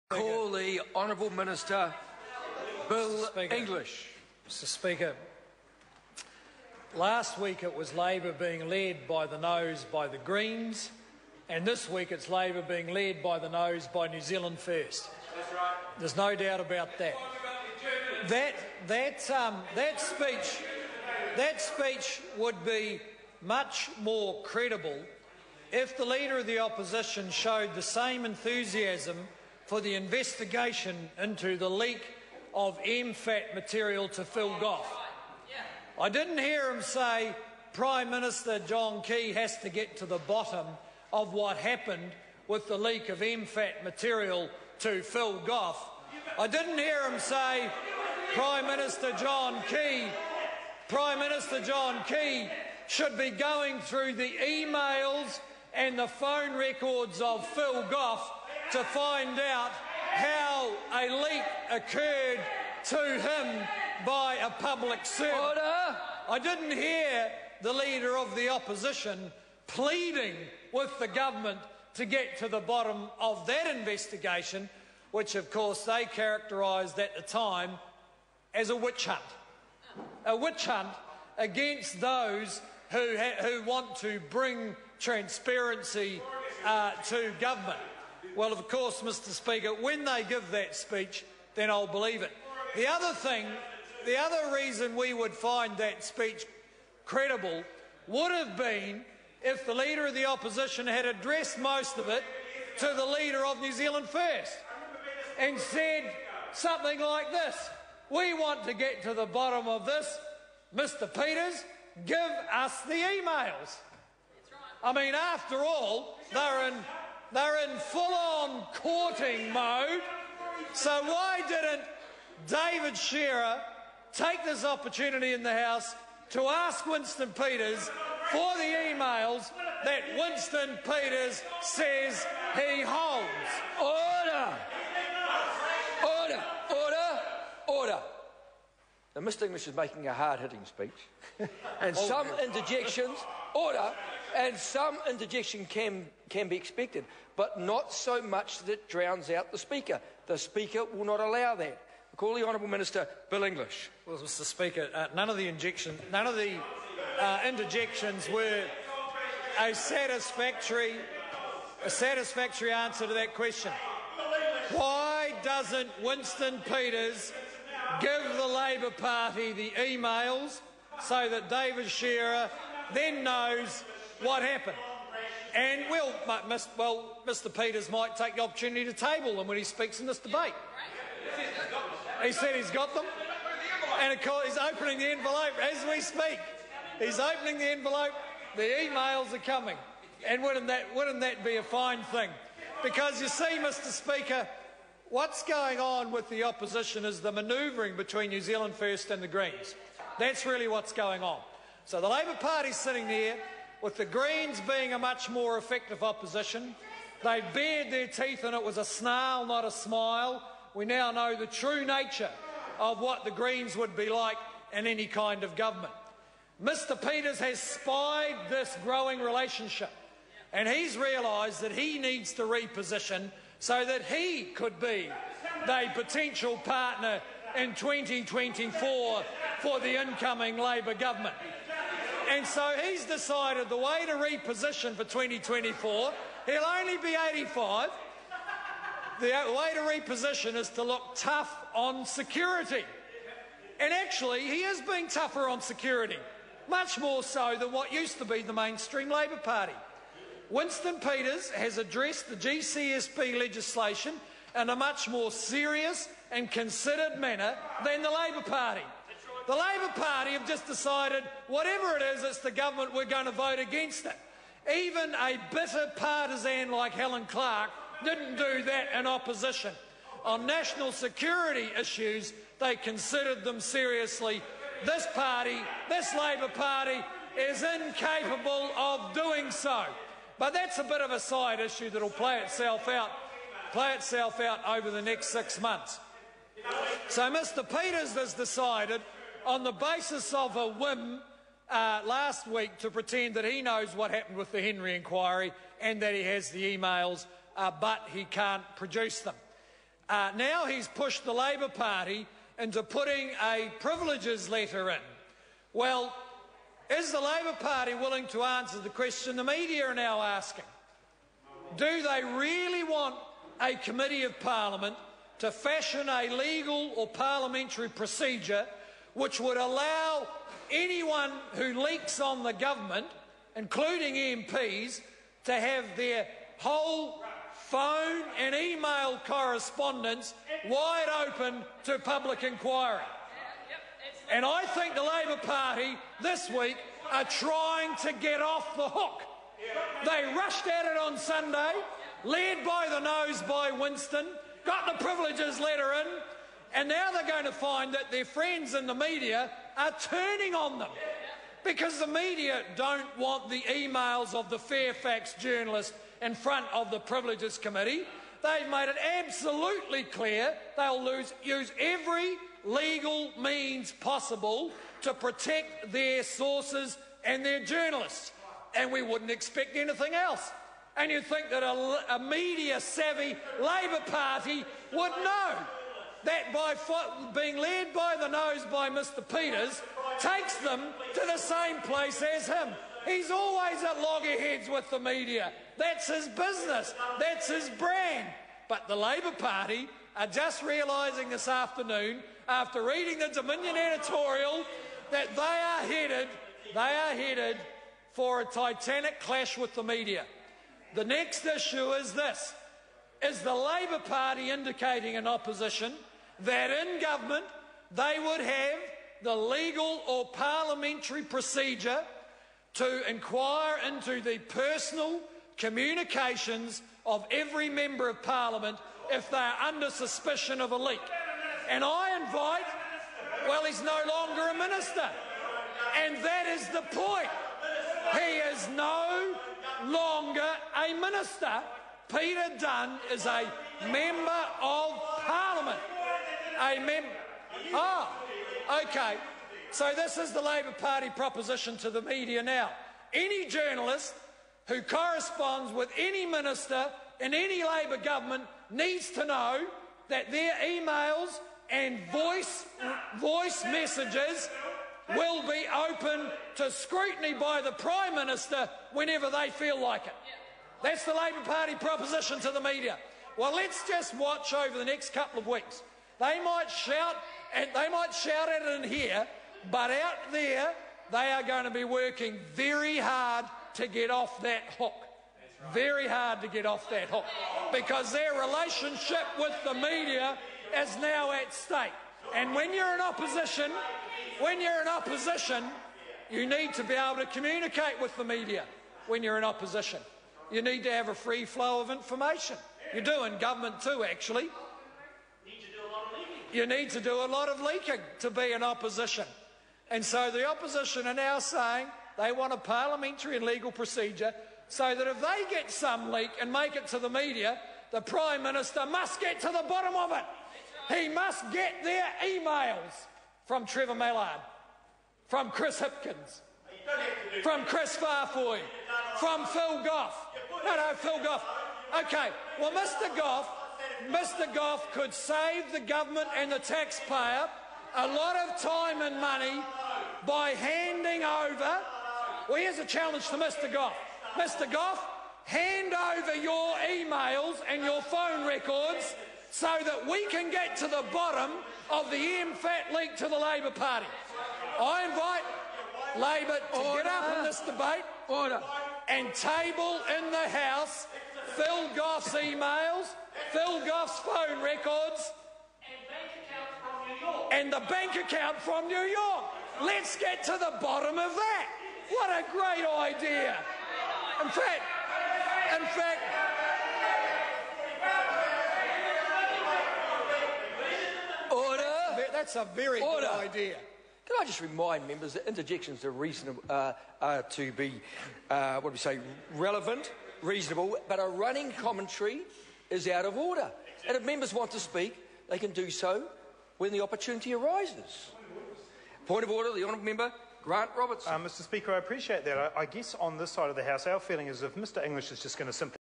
Call the Honourable Minister Bill English. Mr Speaker, last week it was Labor being led by the nose by the Greens, and this week it's Labor being led by the nose by New Zealand First. That's right. There's no doubt about that. That speech would be much more credible if the Leader of the Opposition showed the same enthusiasm for the investigation into the leak of MFAT material to Phil Goff. I didn't hear him say Prime Minister John Key has to get to the bottom of what happened with the leak of MFAT material to Phil Goff. I didn't hear him say Prime Minister John Key should be going through the emails and the phone records of Phil Goff to find out how a leak occurred to him by a public servant. Order. I didn't hear the Leader of the Opposition pleading with the government to get to the bottom of that investigation, which of course they characterised at the time as a witch hunt. A witch hunt against those who want to bring transparency to government. Well, of course, Mr Speaker, when they give that speech, then I'll believe it. The other reason we would find that speech credible would have been if the Leader of the Opposition had addressed most of it to the Leader of New Zealand First and said something like this: "We want to get to the bottom of this. Mr Peters, give us the emails." I mean, after all, they're in full-on courting mode, so why didn't David Shearer take this opportunity in the House to ask Winston Peters for the emails that Winston Peters says he holds? Order! Order! Order! Order! Now, Mr English is making a hard-hitting speech, and some interjections, order, and some interjection can be expected, but not so much that it drowns out the Speaker. The Speaker will not allow that. I call the Honourable Minister Bill English. Well, Mr Speaker, none of the interjections were a satisfactory answer to that question. Why doesn't Winston Peters give the Labor Party the emails so that David Shearer then knows what happened? And Mr Peters might take the opportunity to table them when he speaks in this debate. He said he's got them, and of course he's opening the envelope as we speak. He's opening the envelope. The emails are coming, and wouldn't that be a fine thing? Because you see, Mr Speaker, what's going on with the opposition is the manoeuvring between New Zealand First and the Greens. That's really what's going on. So the Labor Party's sitting there with the Greens being a much more effective opposition. They bared their teeth and it was a snarl, not a smile. We now know the true nature of what the Greens would be like in any kind of government. Mr Peters has spied this growing relationship, and he's realised that he needs to reposition so that he could be the potential partner in 2024 for the incoming Labor government. And so he's decided the way to reposition for 2024, he'll only be 85. The way to reposition is to look tough on security. And actually, he is being tougher on security, much more so than what used to be the mainstream Labor Party. Winston Peters has addressed the GCSP legislation in a much more serious and considered manner than the Labor Party. The Labor Party have just decided, whatever it is, it's the government, we're going to vote against it. Even a bitter partisan like Helen Clark didn't do that in opposition. On national security issues, they considered them seriously. This Labor Party, is incapable of doing so. But that's a bit of a side issue that'll play itself out over the next 6 months. So Mr Peters has decided, on the basis of a whim last week, to pretend that he knows what happened with the Henry inquiry and that he has the emails, but he can't produce them. Now he's pushed the Labor Party into putting a privileges letter in. Well, is the Labor Party willing to answer the question the media are now asking? Do they really want a Committee of Parliament to fashion a legal or parliamentary procedure which would allow anyone who leaks on the government, including MPs, to have their whole phone and email correspondence wide open to public inquiry? And I think the Labor Party this week are trying to get off the hook. They rushed at it on Sunday, led by the nose by Winston, got the privileges letter in, and now they're going to find that their friends in the media are turning on them, because the media don't want the emails of the Fairfax journalist in front of the Privileges Committee. They've made it absolutely clear they'll use every legal means possible to protect their sources and their journalists, and we wouldn't expect anything else. And you'd think that a media-savvy Labor Party would know that by being led by the nose by Mr Peters takes them to the same place as him. He's always at loggerheads with the media. That's his business. That's his brand. But the Labor Party are just realising this afternoon, after reading the Dominion editorial, that they are headed for a titanic clash with the media. The next issue is this. Is the Labor Party indicating in opposition that in government they would have the legal or parliamentary procedure to inquire into the personal communications of every member of Parliament if they are under suspicion of a leak? And I invite, well, he's no longer a minister, and that is the point. He is no longer a minister. Peter Dunne is a member of Parliament. OK. So this is the Labor Party proposition to the media now. Any journalist who corresponds with any minister in any Labor government needs to know that their emails and voice messages will be open to scrutiny by the Prime Minister whenever they feel like it. That's the Labor Party proposition to the media. Well, let's just watch over the next couple of weeks. They might shout at it in here, but out there they are going to be working very hard to get off that hook. Very hard to get off that hook, because their relationship with the media is now at stake. And when you're in opposition, you need to be able to communicate with the media. When you're in opposition, you need to have a free flow of information. You do in government too, actually. You need to do a lot of leaking to be in opposition. And so the opposition are now saying they want a parliamentary and legal procedure so that if they get some leak and make it to the media, the Prime Minister must get to the bottom of it. He must get their emails from Trevor Mallard, from Chris Hipkins, from Chris Farfoy, from Phil Goff. No, Phil Goff. OK, well, Mr Goff could save the government and the taxpayer a lot of time and money by handing over... Well, here's a challenge to Mr Goff. Mr Goff, hand over your emails and your phone records so that we can get to the bottom of the MFAT leak to the Labor Party. I invite Labor to get up in this debate and table in the House Phil Goff's emails, Phil Goff's phone records, and the bank account from New York. Let's get to the bottom of that. What a great idea. In fact, order. That's a very good idea. Can I just remind members that interjections are reasonable, to be, relevant, reasonable, but a running commentary is out of order. And if members want to speak, they can do so when the opportunity arises. Point of order, the honourable member, Grant Robertson. Mr Speaker, I appreciate that. I guess on this side of the House, our feeling is if Mr English is just going to simply